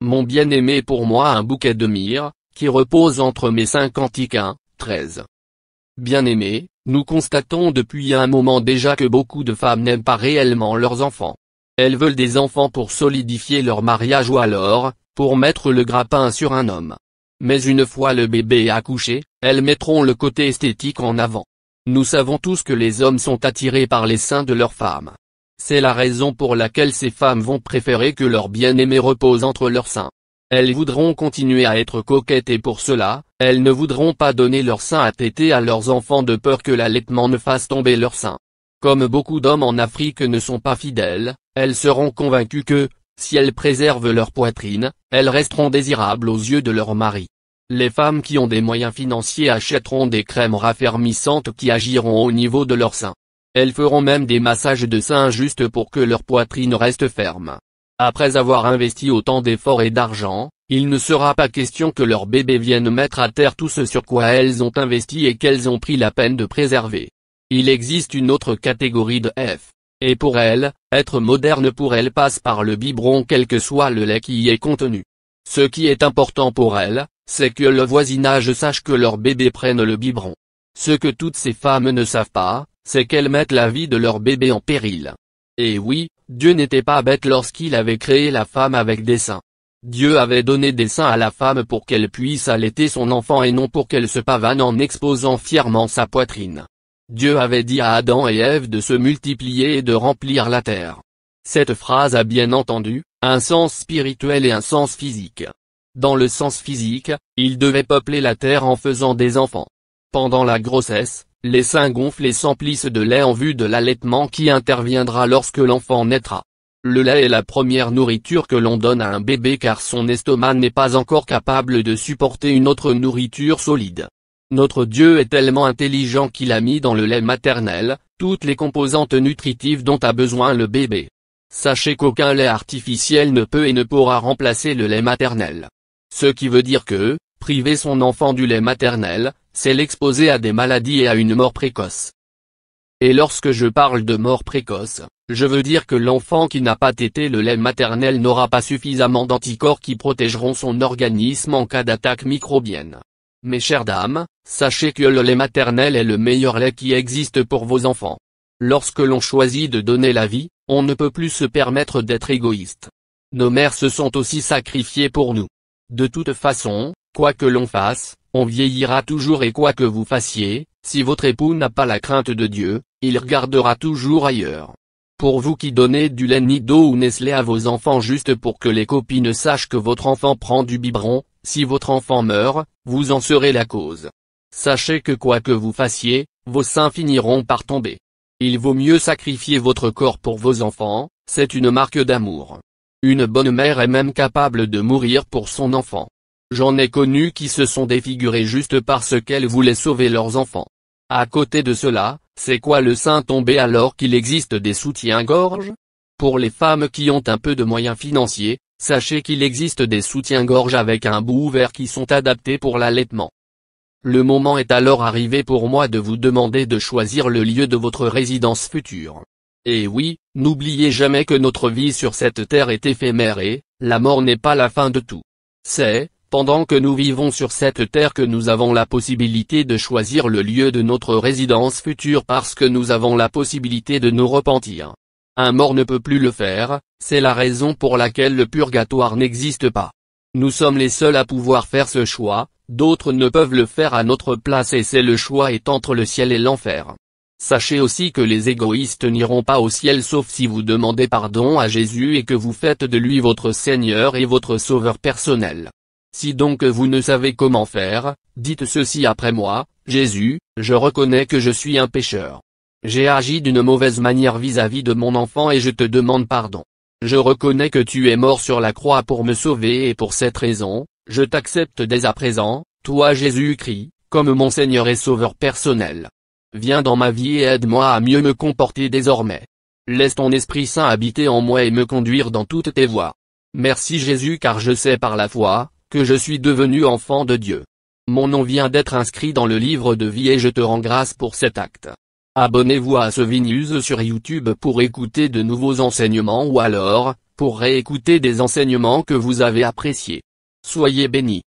Mon bien-aimé pour moi un bouquet de myrrhe, qui repose entre mes seins. Cantique 1, 13. Bien-aimé, nous constatons depuis un moment déjà que beaucoup de femmes n'aiment pas réellement leurs enfants. Elles veulent des enfants pour solidifier leur mariage ou alors, pour mettre le grappin sur un homme. Mais une fois le bébé accouché, elles mettront le côté esthétique en avant. Nous savons tous que les hommes sont attirés par les seins de leurs femmes. C'est la raison pour laquelle ces femmes vont préférer que leur bien-aimé repose entre leurs seins. Elles voudront continuer à être coquettes et pour cela, elles ne voudront pas donner leur sein à téter à leurs enfants de peur que l'allaitement ne fasse tomber leur sein. Comme beaucoup d'hommes en Afrique ne sont pas fidèles, elles seront convaincues que, si elles préservent leur poitrine, elles resteront désirables aux yeux de leur mari. Les femmes qui ont des moyens financiers achèteront des crèmes raffermissantes qui agiront au niveau de leur sein. Elles feront même des massages de seins juste pour que leur poitrine reste ferme. Après avoir investi autant d'efforts et d'argent, il ne sera pas question que leur bébé vienne mettre à terre tout ce sur quoi elles ont investi et qu'elles ont pris la peine de préserver. Il existe une autre catégorie de F. Et pour elles, être moderne pour elles passe par le biberon quel que soit le lait qui y est contenu. Ce qui est important pour elles, c'est que le voisinage sache que leur bébé prenne le biberon. Ce que toutes ces femmes ne savent pas, c'est qu'elles mettent la vie de leur bébé en péril. Et oui, Dieu n'était pas bête lorsqu'il avait créé la femme avec des seins. Dieu avait donné des seins à la femme pour qu'elle puisse allaiter son enfant et non pour qu'elle se pavane en exposant fièrement sa poitrine. Dieu avait dit à Adam et Ève de se multiplier et de remplir la terre. Cette phrase a bien entendu, un sens spirituel et un sens physique. Dans le sens physique, il devait peupler la terre en faisant des enfants. Pendant la grossesse, les seins gonflent et s'emplissent de lait en vue de l'allaitement qui interviendra lorsque l'enfant naîtra. Le lait est la première nourriture que l'on donne à un bébé car son estomac n'est pas encore capable de supporter une autre nourriture solide. Notre Dieu est tellement intelligent qu'il a mis dans le lait maternel, toutes les composantes nutritives dont a besoin le bébé. Sachez qu'aucun lait artificiel ne peut et ne pourra remplacer le lait maternel. Ce qui veut dire que, priver son enfant du lait maternel, c'est l'exposer à des maladies et à une mort précoce. Et lorsque je parle de mort précoce, je veux dire que l'enfant qui n'a pas tété le lait maternel n'aura pas suffisamment d'anticorps qui protégeront son organisme en cas d'attaque microbienne. Mes chères dames, sachez que le lait maternel est le meilleur lait qui existe pour vos enfants. Lorsque l'on choisit de donner la vie, on ne peut plus se permettre d'être égoïste. Nos mères se sont aussi sacrifiées pour nous. De toute façon, quoi que l'on fasse, on vieillira toujours et quoi que vous fassiez, si votre époux n'a pas la crainte de Dieu, il regardera toujours ailleurs. Pour vous qui donnez du lait Nido ou Nestlé à vos enfants juste pour que les copines sachent que votre enfant prend du biberon, si votre enfant meurt, vous en serez la cause. Sachez que quoi que vous fassiez, vos seins finiront par tomber. Il vaut mieux sacrifier votre corps pour vos enfants, c'est une marque d'amour. Une bonne mère est même capable de mourir pour son enfant. J'en ai connu qui se sont défigurés juste parce qu'elles voulaient sauver leurs enfants. À côté de cela, c'est quoi le sein tombé alors qu'il existe des soutiens-gorge? Pour les femmes qui ont un peu de moyens financiers, sachez qu'il existe des soutiens-gorge avec un bout ouvert qui sont adaptés pour l'allaitement. Le moment est alors arrivé pour moi de vous demander de choisir le lieu de votre résidence future. Et oui, n'oubliez jamais que notre vie sur cette terre est éphémère et, la mort n'est pas la fin de tout. C'est, pendant que nous vivons sur cette terre que nous avons la possibilité de choisir le lieu de notre résidence future parce que nous avons la possibilité de nous repentir. Un mort ne peut plus le faire, c'est la raison pour laquelle le purgatoire n'existe pas. Nous sommes les seuls à pouvoir faire ce choix, d'autres ne peuvent le faire à notre place et c'est le choix est entre le ciel et l'enfer. Sachez aussi que les égoïstes n'iront pas au ciel sauf si vous demandez pardon à Jésus et que vous faites de lui votre Seigneur et votre Sauveur personnel. Si donc vous ne savez comment faire, dites ceci après moi: Jésus, je reconnais que je suis un pécheur. J'ai agi d'une mauvaise manière vis-à-vis de mon enfant et je te demande pardon. Je reconnais que tu es mort sur la croix pour me sauver et pour cette raison, je t'accepte dès à présent, toi Jésus-Christ, comme mon Seigneur et Sauveur personnel. Viens dans ma vie et aide-moi à mieux me comporter désormais. Laisse ton Esprit Saint habiter en moi et me conduire dans toutes tes voies. Merci Jésus car je sais par la foi, que je suis devenu enfant de Dieu. Mon nom vient d'être inscrit dans le livre de vie et je te rends grâce pour cet acte. Abonnez-vous à ce VNews sur YouTube pour écouter de nouveaux enseignements ou alors, pour réécouter des enseignements que vous avez appréciés. Soyez bénis.